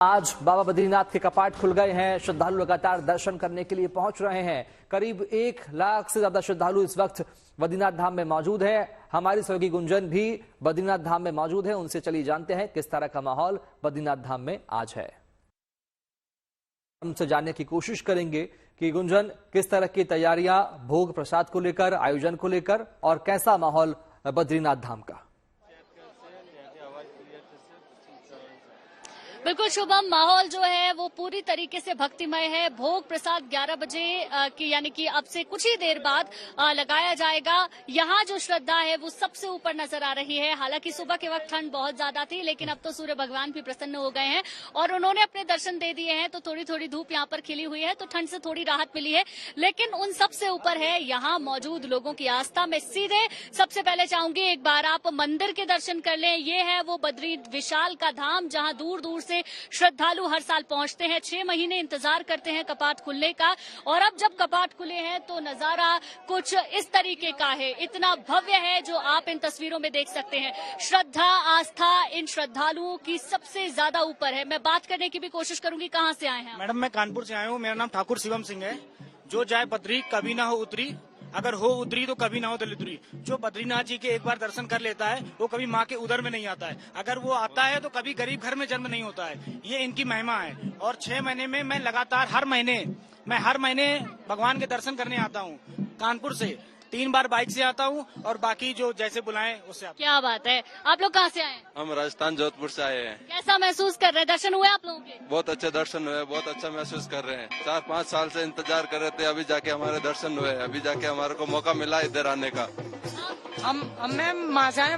आज बाबा बद्रीनाथ के कपाट खुल गए हैं। श्रद्धालु लगातार दर्शन करने के लिए पहुंच रहे हैं। करीब 1 लाख से ज्यादा श्रद्धालु इस वक्त बद्रीनाथ धाम में मौजूद है। हमारी सहयोगी गुंजन भी बद्रीनाथ धाम में मौजूद है। उनसे चलिए जानते हैं किस तरह का माहौल बद्रीनाथ धाम में आज है। हमसे जानने की कोशिश करेंगे कि गुंजन, किस तरह की तैयारियां भोग प्रसाद को लेकर, आयोजन को लेकर, और कैसा माहौल बद्रीनाथ धाम का? बिल्कुल शुभम, माहौल जो है वो पूरी तरीके से भक्तिमय है। भोग प्रसाद 11 बजे की यानी कि अब से कुछ ही देर बाद लगाया जाएगा। यहाँ जो श्रद्धा है वो सबसे ऊपर नजर आ रही है। हालांकि सुबह के वक्त ठंड बहुत ज्यादा थी, लेकिन अब तो सूर्य भगवान भी प्रसन्न हो गए हैं और उन्होंने अपने दर्शन दे दिए हैं। तो थोड़ी थोड़ी धूप यहाँ पर खिली हुई है, तो ठंड से थोड़ी राहत मिली है। लेकिन उन सबसे ऊपर है यहाँ मौजूद लोगों की आस्था। मैं सीधे सबसे पहले चाहूंगी एक बार आप मंदिर के दर्शन कर लें। ये है वो बद्री विशाल का धाम, जहाँ दूर दूर से श्रद्धालु हर साल पहुंचते हैं। 6 महीने इंतजार करते हैं कपाट खुलने का, और अब जब कपाट खुले हैं तो नजारा कुछ इस तरीके का है। इतना भव्य है जो आप इन तस्वीरों में देख सकते हैं। श्रद्धा, आस्था इन श्रद्धालुओं की सबसे ज्यादा ऊपर है। मैं बात करने की भी कोशिश करूंगी। कहाँ से आए हैं मैडम? मैं कानपुर से आया हूँ। मेरा नाम ठाकुर शिवम सिंह है। जो जाए बद्री कभी ना हो उतरी, अगर हो उतरी तो कभी ना हो दलितरी। जो बद्रीनाथ जी के एक बार दर्शन कर लेता है वो कभी माँ के उदर में नहीं आता है। अगर वो आता है तो कभी गरीब घर में जन्म नहीं होता है। ये इनकी महिमा है। और 6 महीने में मैं लगातार हर महीने भगवान के दर्शन करने आता हूँ। कानपुर से 3 बार बाइक से आता हूँ और बाकी जो जैसे बुलाएं उससे आता हूँ। क्या बात है। आप लोग कहाँ से आए हैं? हम राजस्थान जोधपुर से आए हैं। कैसा महसूस कर रहे हैं? दर्शन हुए आप लोगों के? बहुत अच्छे दर्शन हुए, बहुत अच्छा महसूस कर रहे हैं। 4-5 साल से इंतजार कर रहे थे, अभी जाके हमारे दर्शन हुए। अभी जाके हमारे को मौका मिला इधर आने का। हम माँ से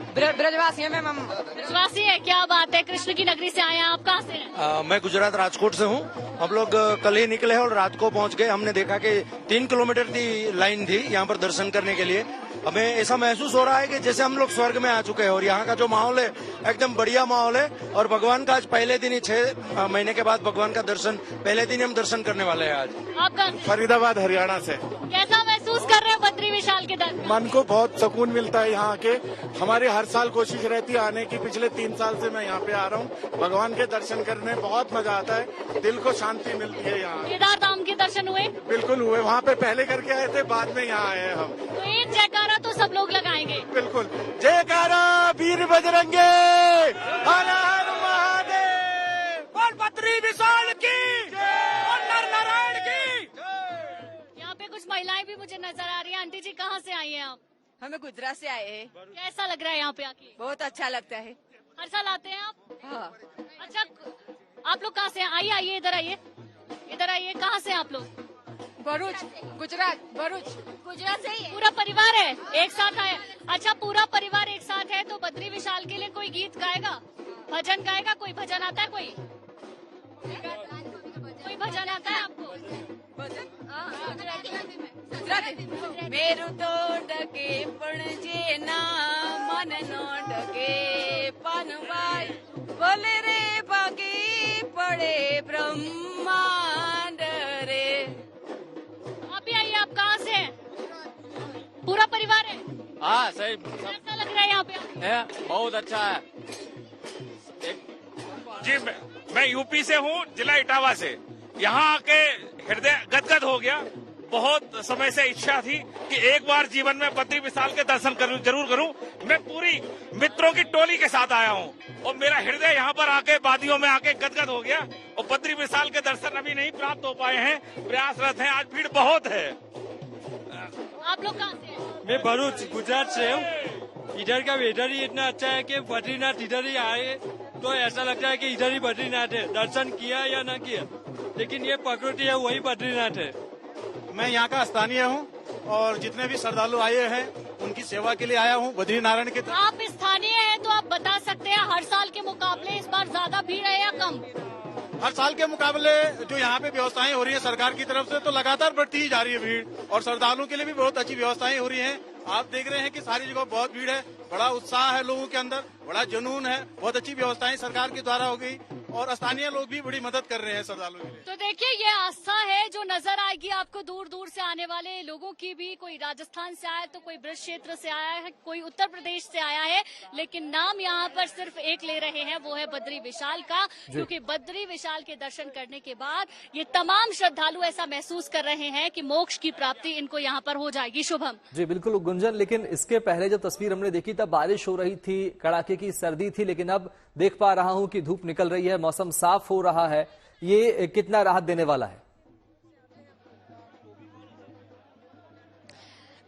ब्रजवासी है। मैम ब्रजवासी है। क्या बात है। कृष्ण की नगरी से आए हैं। आप कहाँ से हैं? मैं गुजरात राजकोट से हूँ। हम लोग कल ही निकले और रात को पहुँच गए। हमने देखा कि 3 किलोमीटर की लाइन थी यहाँ पर दर्शन करने के लिए। हमें ऐसा महसूस हो रहा है कि जैसे हम लोग स्वर्ग में आ चुके हैं। और यहाँ का जो माहौल है एकदम बढ़िया माहौल है। और भगवान का आज पहले दिन ही 6 महीने के बाद भगवान का दर्शन पहले दिन हम दर्शन करने वाले हैं आज। आपका? फरीदाबाद हरियाणा से। कैसा महसूस कर रहे हैं बद्री विशाल के दर्शन? मन को बहुत सुकून मिलता है यहाँ आके। हमारी हर साल कोशिश रहती है आने की। पिछले 3 साल से मैं यहाँ पे आ रहा हूँ। भगवान के दर्शन करने बहुत मजा आता है। दिल को शांति मिलती है यहाँ। केदार धाम के दर्शन हुए? बिल्कुल हुए। वहाँ पे पहले करके आए थे, बाद में यहाँ आए हैं हम। तो एक जयकारा तो सब लोग लगाएंगे। बिल्कुल। जयकारा वीर बजरंगे, हर हर महादेव, बोल बद्री विशाल की, बोल नर नारायण की। यहाँ पे कुछ महिलाएं भी मुझे नजर आ रही हैं। आंटी जी, कहाँ से आई हैं आप? हमें गुजरात से आए हैं। कैसा लग रहा है यहाँ पे आके? बहुत अच्छा लगता है। हर साल आते हैं आप? हाँ। अच्छा, आप लोग कहाँ से हैं? आइए आइए, इधर आइए, इधर आइए। कहाँ से हैं आप लोग? भरूच, गुजरात, भरूच। गुजरात से ही है? पूरा परिवार है, एक साथ आए? अच्छा, पूरा परिवार एक साथ है तो बद्री विशाल के लिए कोई गीत गाएगा, भजन गाएगा? कोई भजन आता है? कोई भजन आता है आपको? मेरू तो डके पण जे ना मन नो डके पनवाई बोले रे बाकी पड़े ब्रह्मांड रे। आप भी आइए। आप कहाँ से हैं? पूरा परिवार है? हाँ सही। कैसा लग रहा है यहाँ पे? बहुत अच्छा है जी। मैं यूपी से हूँ, जिला इटावा से। यहाँ आके हृदय गदगद हो गया। बहुत समय से इच्छा थी कि एक बार जीवन में बद्री विशाल के दर्शन जरूर करूं। मैं पूरी मित्रों की टोली के साथ आया हूं और मेरा हृदय यहाँ पर आके वादियों में आके गदगद हो गया। और बद्री विशाल के दर्शन अभी नहीं प्राप्त हो पाए हैं, प्रयासरत हैं। आज भीड़ बहुत है। आप लोग कहाँ से हैं? मैं भरूच गुजरात से हूँ। इधर का वेदर ही इतना अच्छा है कि बद्रीनाथ इधर ही आए तो ऐसा लगता है कि इधर ही बद्रीनाथ है। दर्शन किया या ना किया, लेकिन ये प्रकृति है, वही बद्रीनाथ है। मैं यहाँ का स्थानीय हूँ और जितने भी श्रद्धालु आए हैं उनकी सेवा के लिए आया हूँ बद्री नारायण के। आप स्थानीय हैं तो आप बता सकते हैं हर साल के मुकाबले इस बार ज्यादा भीड़ है या कम? हर साल के मुकाबले जो यहाँ पे व्यवस्थाएं हो रही है सरकार की तरफ से, तो लगातार बढ़ती ही जा रही है भीड़। और श्रद्धालुओं के लिए भी बहुत अच्छी व्यवस्थाएं हो रही हैं। आप देख रहे हैं कि सारी जगह बहुत भीड़ है, बड़ा उत्साह है लोगों के अंदर, बड़ा जुनून है, बहुत अच्छी व्यवस्थाएं सरकार के द्वारा हो गई और स्थानीय लोग भी बड़ी मदद कर रहे हैं श्रद्धालुओं के लिए। तो देखिए ये आस्था है जो नजर आएगी आपको दूर दूर से आने वाले लोगों की भी। कोई राजस्थान से आया है तो कोई ब्रज क्षेत्र से आया है, कोई उत्तर प्रदेश से आया है, लेकिन नाम यहाँ पर सिर्फ एक ले रहे हैं, वो है बद्री विशाल का। क्योंकि बद्री विशाल के दर्शन करने के बाद ये तमाम श्रद्धालु ऐसा महसूस कर रहे हैं कि मोक्ष की प्राप्ति इनको यहाँ पर हो जाएगी। शुभम जी बिल्कुल गुंजन, लेकिन इसके पहले जब तस्वीर हमने देखी तब बारिश हो रही थी, कड़ाके की सर्दी थी, लेकिन अब देख पा रहा हूं कि धूप निकल रही है, मौसम साफ हो रहा है। ये कितना राहत देने वाला है?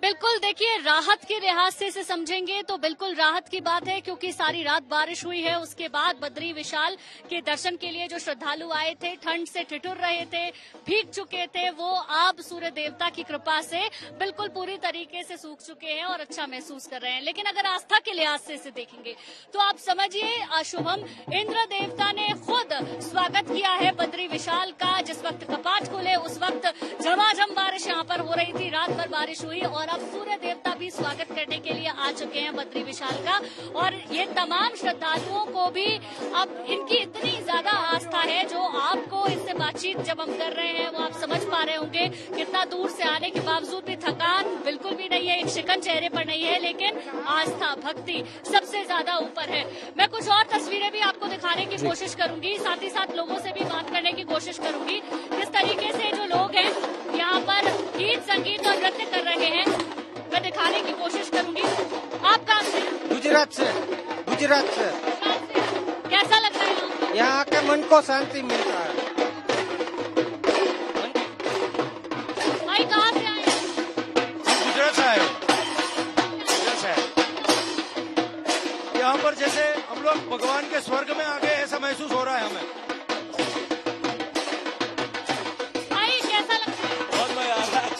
बिल्कुल, देखिए राहत के लिहाज से इसे समझेंगे तो बिल्कुल राहत की बात है, क्योंकि सारी रात बारिश हुई है। उसके बाद बद्री विशाल के दर्शन के लिए जो श्रद्धालु आए थे, ठंड से ठिठुर रहे थे, भीग चुके थे, वो अब सूर्य देवता की कृपा से बिल्कुल पूरी तरीके से सूख चुके हैं और अच्छा महसूस कर रहे हैं। लेकिन अगर आस्था के लिहाज से इसे देखेंगे तो आप समझिए शुभम, इंद्र देवता ने खुद स्वागत किया है बद्री विशाल का। जिस वक्त कपाट खुले उस वक्त झमाझम बारिश यहाँ पर हो रही थी, रात भर बारिश हुई और अब सूर्य देवता भी स्वागत करने के लिए आ चुके हैं बद्री विशाल का। और ये तमाम श्रद्धालुओं को भी अब इनकी इतनी ज्यादा आस्था है, जो आपको इससे बातचीत जब हम कर रहे हैं वो आप समझ पा रहे होंगे। कितना दूर से आने के बावजूद भी थकान बिल्कुल भी नहीं है, एक शिकन चेहरे पर नहीं है, लेकिन आस्था भक्ति सबसे ज्यादा ऊपर है। मैं कुछ और तस्वीरें भी आपको दिखाने की कोशिश करूंगी, साथ ही साथ लोगों से भी बात करने की कोशिश करूंगी। किस तरीके से जो लोग हैं यहाँ पर गीत संगीत और नृत्य कर रहे हैं मैं दिखाने की कोशिश करूंगी। आप कहाँ से? गुजरात से। कैसा लगता है यहाँ के मन को शांति मिलता है। भाई कहाँ से आए? गुजरात से आए। यहाँ पर जैसे हम लोग भगवान के स्वर्ग में आ गए ऐसा महसूस हो रहा है हमें। भाई कैसा लगता है? बहुत मजा आ रहा है।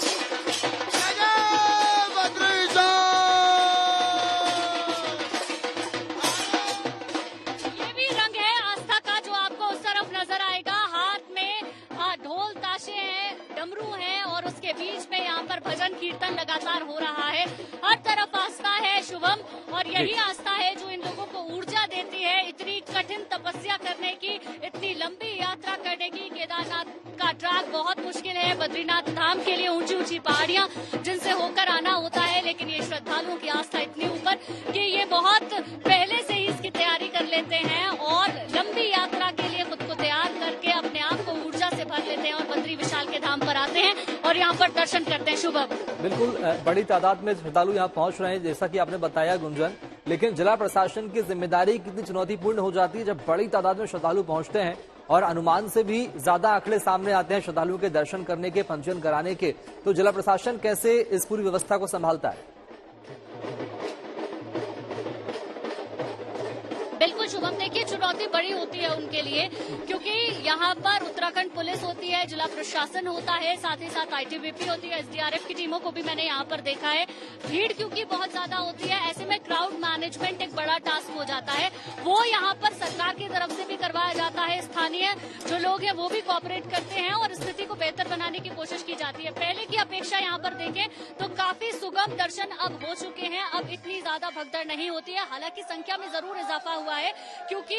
ये भी रंग है आस्था का जो आपको उस तरफ नजर आएगा। हाथ में ढोल ताशे हैं, डमरू हैं और उसके बीच में यहाँ पर भजन कीर्तन लगातार हो रहा है। हर तरफ आस्था है शुभम, और यही आस्था है जो इन लोगों को ऊर्जा देती है इतनी कठिन तपस्या करने की, इतनी लंबी यात्रा करने की। केदारनाथ का ट्रैक बहुत मुश्किल है, बद्रीनाथ धाम के लिए ऊंची ऊंची पहाड़ियां जिनसे होकर आना होता है, लेकिन ये श्रद्धालुओं की आस्था इतनी ऊपर कि ये बहुत पहले से ही इसकी तैयारी कर लेते हैं और लंबी यात्रा के लिए खुद को तैयार करके अपने आप को ऊर्जा से भर लेते हैं और बद्री विशाल के धाम पर आते हैं और यहाँ पर दर्शन करते हैं। शुभम बिल्कुल बड़ी तादाद में श्रद्धालु यहाँ पहुंच रहे हैं, जैसा कि आपने बताया गुंजन, लेकिन जिला प्रशासन की जिम्मेदारी कितनी चुनौतीपूर्ण हो जाती है जब बड़ी तादाद में श्रद्धालु पहुंचते हैं और अनुमान से भी ज्यादा आंकड़े सामने आते हैं श्रद्धालुओं के दर्शन करने के, पंजीयन कराने के। तो जिला प्रशासन कैसे इस पूरी व्यवस्था को संभालता है? बिल्कुल शुभम, देखिए चुनौती बड़ी होती है उनके लिए, क्योंकि यहाँ पर उत्तराखंड पुलिस होती है, जिला प्रशासन होता है, साथ ही साथ आईटीबीपी होती है, एसडीआरएफ की टीमों को भी मैंने यहाँ पर देखा है। भीड़ क्योंकि बहुत ज्यादा होती है, ऐसे में क्राउड मैनेजमेंट एक बड़ा टास्क हो जाता है। वो यहाँ पर सरकार की तरफ से भी करवाया जाता है, स्थानीय जो लोग हैं वो भी कोऑपरेट करते हैं और स्थिति को बेहतर बनाने की कोशिश की जाती है। पहले की अपेक्षा यहाँ पर देखें तो काफी सुगम दर्शन अब हो चुके हैं, अब इतनी ज्यादा भगदड़ नहीं होती है। हालांकि संख्या में जरूर इजाफा हुआ है, क्योंकि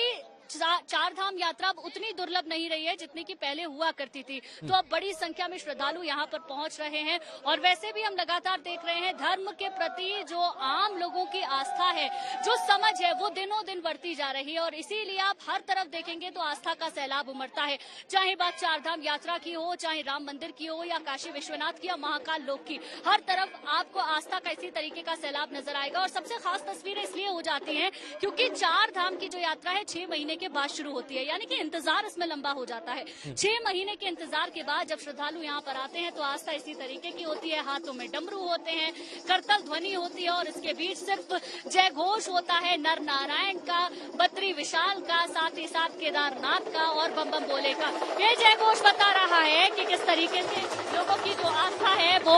चार धाम यात्रा अब उतनी दुर्लभ नहीं रही है जितनी की पहले हुआ करती थी। तो अब बड़ी संख्या में श्रद्धालु यहाँ पर पहुंच रहे हैं और वैसे भी हम लगातार देख रहे हैं धर्म के प्रति जो आम लोगों की आस्था है, जो समझ है, वो दिनों दिन बढ़ती जा रही है और इसीलिए आप हर तरफ देखेंगे तो आस्था का सैलाब उमड़ता है। चाहे बात चार धाम यात्रा की हो, चाहे राम मंदिर की हो, या काशी विश्वनाथ की, या महाकाल लोक की, हर तरफ आपको आस्था का इसी तरीके का सैलाब नजर आएगा। और सबसे खास तस्वीरें इसलिए हो जाती हैं क्योंकि चार धाम की जो यात्रा है 6 महीने के बाद शुरू होती है, यानी कि इंतजार इसमें लंबा हो जाता है। 6 महीने के इंतजार के बाद जब श्रद्धालु यहाँ पर आते हैं तो आस्था इसी तरीके की होती है। हाथों में डमरू होते हैं, करतल ध्वनि होती है और इसके बीच सिर्फ जय घोष होता है नर नारायण का, बद्री विशाल का, साथ ही साथ केदारनाथ का और बम बम बोले का। ये जय घोष बता रहा है कि किस तरीके से लोगों की जो आस्था है वो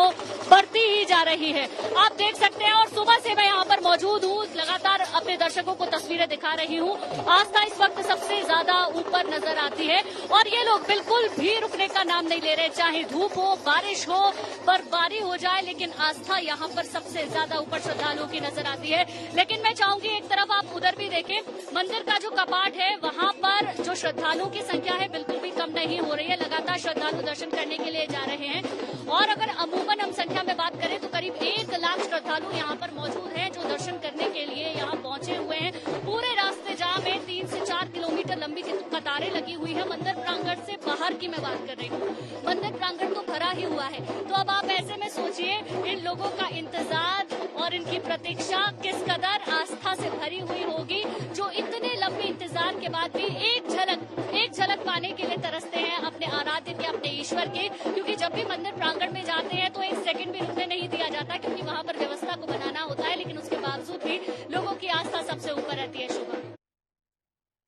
बढ़ती ही जा रही है, आप देख सकते हैं। और सुबह से मैं यहाँ पर मौजूद हूँ, लगातार अपने दर्शकों को तस्वीरें दिखा रही हूँ। आस्था इस वक्त सबसे ज्यादा ऊपर नजर आती है और ये लोग बिल्कुल भी रुकने का नाम नहीं ले रहे, चाहे धूप हो, बारिश हो, बर्फबारी हो जाए, लेकिन आस्था यहाँ पर सबसे ज्यादा ऊपर श्रद्धालुओं की नजर आती है। लेकिन मैं चाहूंगी एक तरफ आप उधर भी देखें, मंदिर का जो कपाट है वहाँ पर जो श्रद्धालुओं की संख्या है बिल्कुल भी कम नहीं हो रही है, लगातार श्रद्धालु दर्शन करने के लिए जा रहे हैं। और अगर अमूमन हम संख्या में बात करें तो करीब 1 लाख श्रद्धालु यहाँ पर मौजूद हैं जो दर्शन करने के लिए यहाँ पहुंचे हुए हैं। पूरे रास्ते जाम है, 3 से 4 किलोमीटर लंबी कतारें लगी हुई है। मंदिर प्रांगण से बाहर की मैं बात कर रही हूँ, मंदिर प्रांगण तो भरा ही हुआ है। तो अब आप ऐसे में सोचिए इन लोगों का इंतजार और इनकी प्रतीक्षा किस कदर आस्था से भरी हुई होगी, जो इतने लंबे इंतजार के बाद भी एक झलक पाने के लिए तरसते हैं अपने आराध्य के, अपने ईश्वर के। क्योंकि जब भी मंदिर प्रांगण में जाते हैं तो 1 सेकंड भी रुकने नहीं दिया जाता, क्योंकि वहाँ पर व्यवस्था को बनाना होता है। लेकिन उसके बावजूद भी लोगों की आस्था सबसे ऊपर रहती है। शुभ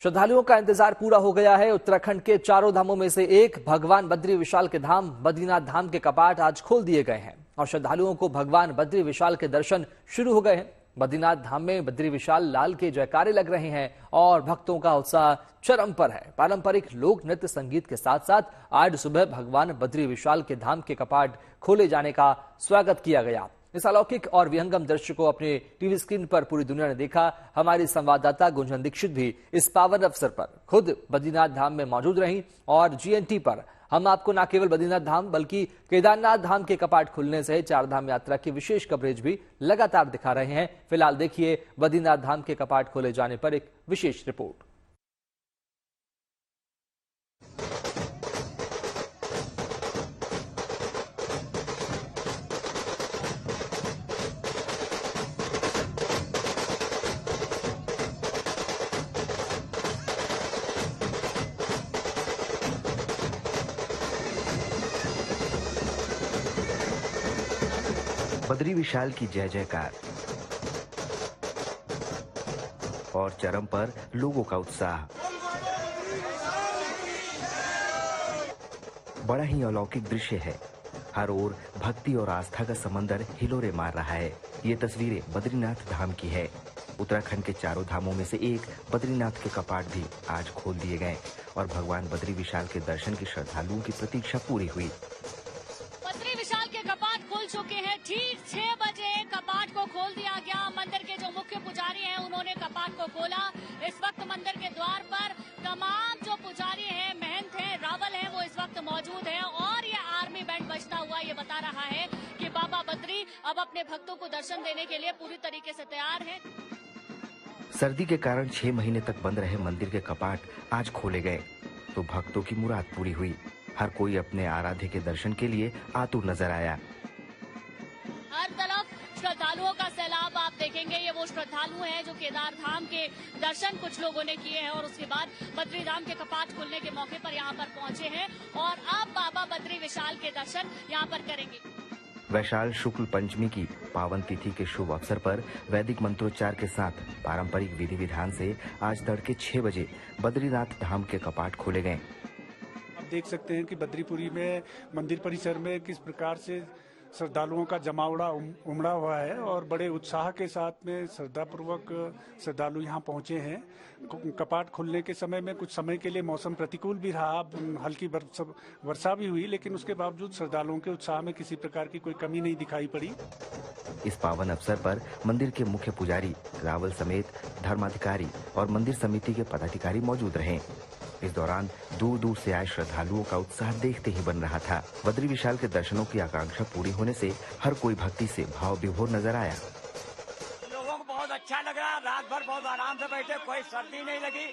श्रद्धालुओं का इंतजार पूरा हो गया है। उत्तराखंड के चारों धामों में से एक भगवान बद्री विशाल के धाम बद्रीनाथ धाम के कपाट आज खोल दिए गए हैं और श्रद्धालुओं को भगवान बद्री विशाल के दर्शन शुरू हो गए हैं। बद्रीनाथ धाम में बद्री विशाल लाल के जयकारे लग रहे हैं और भक्तों का उत्साह चरम पर है। पारंपरिक लोक नृत्य संगीत के साथ साथ आज सुबह भगवान बद्री विशाल के धाम के कपाट खोले जाने का स्वागत किया गया। इस अलौकिक और विहंगम दृश्य को अपने टीवी स्क्रीन पर पूरी दुनिया ने देखा। हमारी संवाददाता गुंजन दीक्षित भी इस पावन अवसर पर खुद बद्रीनाथ धाम में मौजूद रहीं और GNT पर हम आपको न केवल बद्रीनाथ धाम बल्कि केदारनाथ धाम के कपाट खुलने से 4 धाम यात्रा की विशेष कवरेज भी लगातार दिखा रहे हैं। फिलहाल देखिए बद्रीनाथ धाम के कपाट खोले जाने पर एक विशेष रिपोर्ट। बद्री विशाल की जय जयकार और चरम पर लोगों का उत्साह। बड़ा ही अलौकिक दृश्य है। हर ओर भक्ति और आस्था का समंदर हिलोरे मार रहा है। ये तस्वीरें बद्रीनाथ धाम की है। उत्तराखंड के चारों धामों में से एक बद्रीनाथ के कपाट भी आज खोल दिए गए और भगवान बद्री विशाल के दर्शन की श्रद्धालुओं की प्रतीक्षा पूरी हुई। बद्री विशाल के कपाट खुल चुके हैं। ठीक 6 बजे कपाट को खोल दिया गया। मंदिर के जो मुख्य पुजारी हैं उन्होंने कपाट को खोला। इस वक्त मंदिर के द्वार पर तमाम जो पुजारी हैं, महंत हैं, रावल हैं, वो इस वक्त मौजूद हैं और ये आर्मी बैंड बजता हुआ ये बता रहा है कि बाबा बद्री अब अपने भक्तों को दर्शन देने के लिए पूरी तरीके से तैयार है। सर्दी के कारण 6 महीने तक बंद रहे मंदिर के कपाट आज खोले गए तो भक्तों की मुराद पूरी हुई। हर कोई अपने आराध्य के दर्शन के लिए आतुर नजर आया। हर तरफ श्रद्धालुओं का सैलाब आप देखेंगे। ये वो श्रद्धालु हैं जो केदार धाम के दर्शन कुछ लोगों ने किए हैं और उसके बाद बद्री धाम के कपाट खुलने के मौके पर यहाँ पर पहुंचे हैं और अब बाबा बद्री विशाल के दर्शन यहाँ पर करेंगे। वैशाल शुक्ल पंचमी की पावन तिथि के शुभ अवसर पर वैदिक मंत्रोच्चार के साथ पारंपरिक विधि विधान से आज तड़के 6 बजे बद्रीनाथ धाम के कपाट खोले गए। आप देख सकते हैं कि बद्रीपुरी में मंदिर परिसर में किस प्रकार से श्रद्धालुओं का जमावड़ा उमड़ा हुआ है और बड़े उत्साह के साथ में श्रद्धापूर्वक श्रद्धालु यहाँ पहुंचे हैं। कपाट खुलने के समय में कुछ समय के लिए मौसम प्रतिकूल भी रहा, हल्की वर्षा भी हुई, लेकिन उसके बावजूद श्रद्धालुओं के उत्साह में किसी प्रकार की कोई कमी नहीं दिखाई पड़ी। इस पावन अवसर पर मंदिर के मुख्य पुजारी, रावल समेत धर्माधिकारी और मंदिर समिति के पदाधिकारी मौजूद रहे। इस दौरान दूर दूर से आए श्रद्धालुओं का उत्साह देखते ही बन रहा था। बद्री विशाल के दर्शनों की आकांक्षा पूरी होने से हर कोई भक्ति से भाव विभोर नजर आया। लोगों को बहुत अच्छा लग रहा, रात भर बहुत आराम से बैठे, कोई सर्दी नहीं लगी।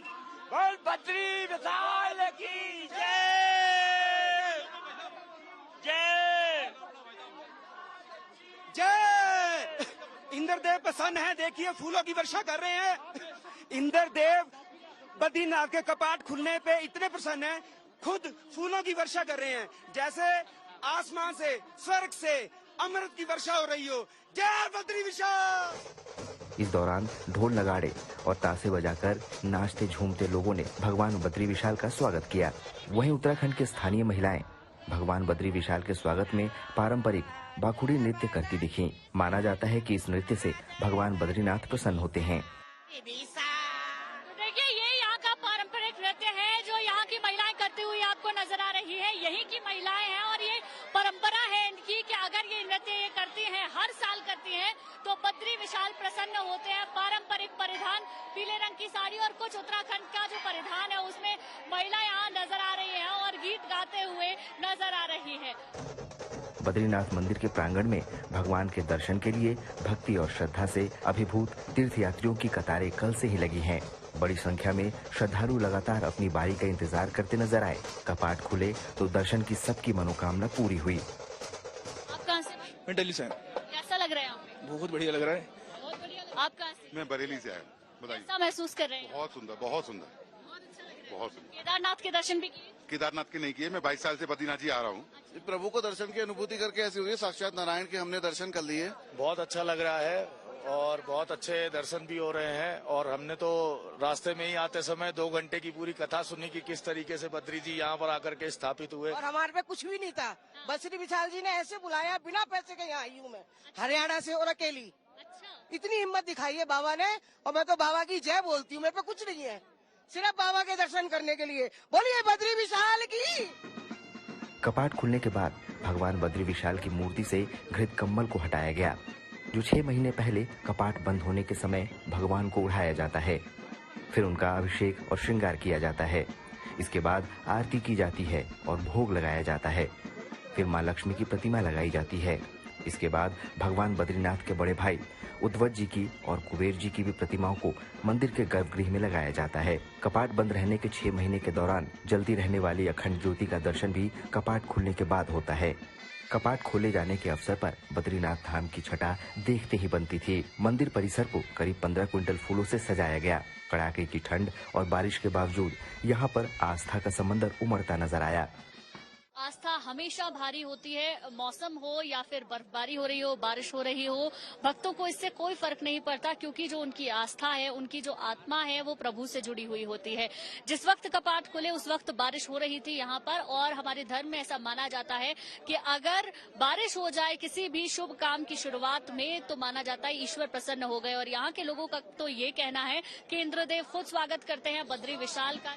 बोल बद्री विशाल की जय जय जय। इंद्रदेव प्रसन्न है, देखिए फूलों की वर्षा कर रहे हैं। इंद्रदेव बद्रीनाथ के कपाट खुलने पे इतने प्रसन्न हैं, खुद फूलों की वर्षा कर रहे हैं, जैसे आसमान से, स्वर्ग से अमृत की वर्षा हो रही हो। जय बद्री विशाल। इस दौरान ढोल नगाड़े और ताशे बजाकर नाचते झूमते लोगों ने भगवान बद्री विशाल का स्वागत किया। वहीं उत्तराखंड के स्थानीय महिलाएं भगवान बद्री विशाल के स्वागत में पारंपरिक बाखुड़ी नृत्य करती दिखीं। माना जाता है कि इस नृत्य से भगवान बद्रीनाथ प्रसन्न होते हैं। देखिए, ये यहाँ का पारंपरिक नृत्य है जो यहाँ की महिलाएं करती हुई आपको नजर आ रही है। यही की महिलाएं हैं और ये परंपरा है इनकी कि अगर ये नृत्य ये करती हैं, हर साल करती हैं, तो बद्री विशाल प्रसन्न होते हैं। पारंपरिक परिधान पीले रंग की साड़ी और कुछ उत्तराखंड का जो परिधान है उसमें महिला यहाँ नजर आ रही है और गीत गाते हुए नजर आ रही है। बद्रीनाथ मंदिर के प्रांगण में भगवान के दर्शन के लिए भक्ति और श्रद्धा से अभिभूत तीर्थयात्रियों की कतारें कल से ही लगी हैं। बड़ी संख्या में श्रद्धालु लगातार अपनी बारी का इंतजार करते नजर आए। कपाट खुले तो दर्शन की सबकी मनोकामना पूरी हुई। आप कहाँ से? मैं दिल्ली से। कैसा लग रहा है यहाँ पे? बहुत बढ़िया लग रहा है। बहुत बढ़िया। आप कहाँ से? मैं बरेली से आया। बताइए, कैसा महसूस कर रहे हैं? बहुत सुंदर, बहुत सुंदर, बहुत सुंदर। केदारनाथ के दर्शन भी किए? केदारनाथ के नहीं किए, मैं 22 साल से बद्रीनाथ जी आ रहा हूँ। प्रभु को दर्शन की अनुभूति करके ऐसी हुई है, साक्षात नारायण के हमने दर्शन कर लिए। बहुत अच्छा लग रहा है और बहुत अच्छे दर्शन भी हो रहे हैं। और हमने तो रास्ते में ही आते समय 2 घंटे की पूरी कथा सुनी कि किस तरीके से बद्री जी यहाँ पर आकर के स्थापित हुए। और हमारे पे कुछ भी नहीं था, बद्री विशाल जी ने ऐसे बुलाया, बिना पैसे के यहाँ आई हूँ मैं, हरियाणा से और अकेली। इतनी हिम्मत दिखाई है बाबा ने, और मैं तो बाबा की जय बोलती हूँ। मेरे पे कुछ नहीं है, सिर्फ बाबा के दर्शन करने के लिए। बोलिए बद्री विशाल की। कपाट खुलने के बाद भगवान बद्री विशाल की मूर्ति से घृत कम्बल को हटाया गया, जो 6 महीने पहले कपाट बंद होने के समय भगवान को उठाया जाता है। फिर उनका अभिषेक और श्रृंगार किया जाता है। इसके बाद आरती की जाती है और भोग लगाया जाता है। फिर माँ लक्ष्मी की प्रतिमा लगाई जाती है। इसके बाद भगवान बद्रीनाथ के बड़े भाई उद्वत जी की और कुबेर जी की भी प्रतिमाओं को मंदिर के गर्भगृह में लगाया जाता है। कपाट बंद रहने के 6 महीने के दौरान जलती रहने वाली अखंड ज्योति का दर्शन भी कपाट खुलने के बाद होता है। कपाट खोले जाने के अवसर पर बद्रीनाथ धाम की छटा देखते ही बनती थी। मंदिर परिसर को करीब 15 क्विंटल फूलों से सजाया गया। कड़ाके की ठंड और बारिश के बावजूद यहाँ पर आस्था का समंदर उमड़ता नजर आया। आस्था हमेशा भारी होती है, मौसम हो या फिर बर्फबारी हो रही हो, बारिश हो रही हो, भक्तों को इससे कोई फर्क नहीं पड़ता, क्योंकि जो उनकी आस्था है, उनकी जो आत्मा है, वो प्रभु से जुड़ी हुई होती है। जिस वक्त कपाट खुले उस वक्त बारिश हो रही थी यहाँ पर, और हमारे धर्म में ऐसा माना जाता है कि अगर बारिश हो जाए किसी भी शुभ काम की शुरुआत में, तो माना जाता है ईश्वर प्रसन्न हो गए। और यहाँ के लोगों का तो ये कहना है कि इंद्रदेव खुद स्वागत करते हैं बद्री विशाल का।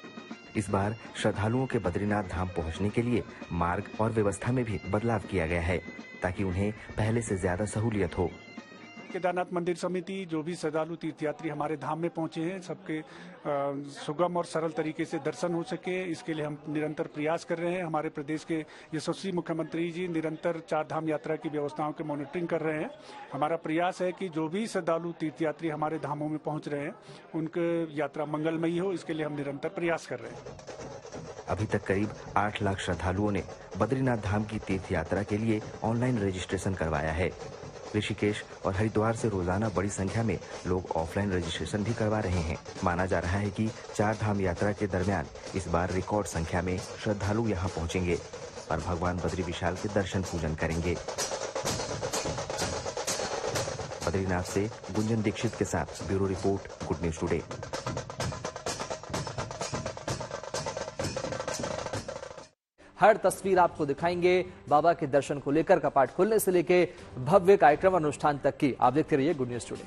इस बार श्रद्धालुओं के बद्रीनाथ धाम पहुंचने के लिए मार्ग और व्यवस्था में भी बदलाव किया गया है, ताकि उन्हें पहले से ज्यादा सहूलियत हो। केदारनाथ मंदिर समिति जो भी श्रद्धालु तीर्थयात्री हमारे धाम में पहुंचे हैं, सबके सुगम और सरल तरीके से दर्शन हो सके, इसके लिए हम निरंतर प्रयास कर रहे हैं। हमारे प्रदेश के यशस्वी मुख्यमंत्री जी निरंतर 4 धाम यात्रा की व्यवस्थाओं की मॉनिटरिंग कर रहे हैं। हमारा प्रयास है कि जो भी श्रद्धालु तीर्थयात्री हमारे धामों में पहुंच रहे हैं, उनकी यात्रा मंगलमयी हो, इसके लिए हम निरंतर प्रयास कर रहे हैं। अभी तक करीब 8 लाख श्रद्धालुओं ने बद्रीनाथ धाम की तीर्थ यात्रा के लिए ऑनलाइन रजिस्ट्रेशन करवाया है। ऋषिकेश और हरिद्वार से रोजाना बड़ी संख्या में लोग ऑफलाइन रजिस्ट्रेशन भी करवा रहे हैं। माना जा रहा है कि 4 धाम यात्रा के दरमियान इस बार रिकॉर्ड संख्या में श्रद्धालु यहां पहुंचेंगे और भगवान बद्री विशाल के दर्शन पूजन करेंगे। बद्रीनाथ से गुंजन दीक्षित के साथ bureau report, good news today. हर तस्वीर आपको दिखाएंगे बाबा के दर्शन को लेकर, कपाट खुलने से लेकर भव्य कार्यक्रम अनुष्ठान तक की। आप देखते रहिए गुड न्यूज टुडे।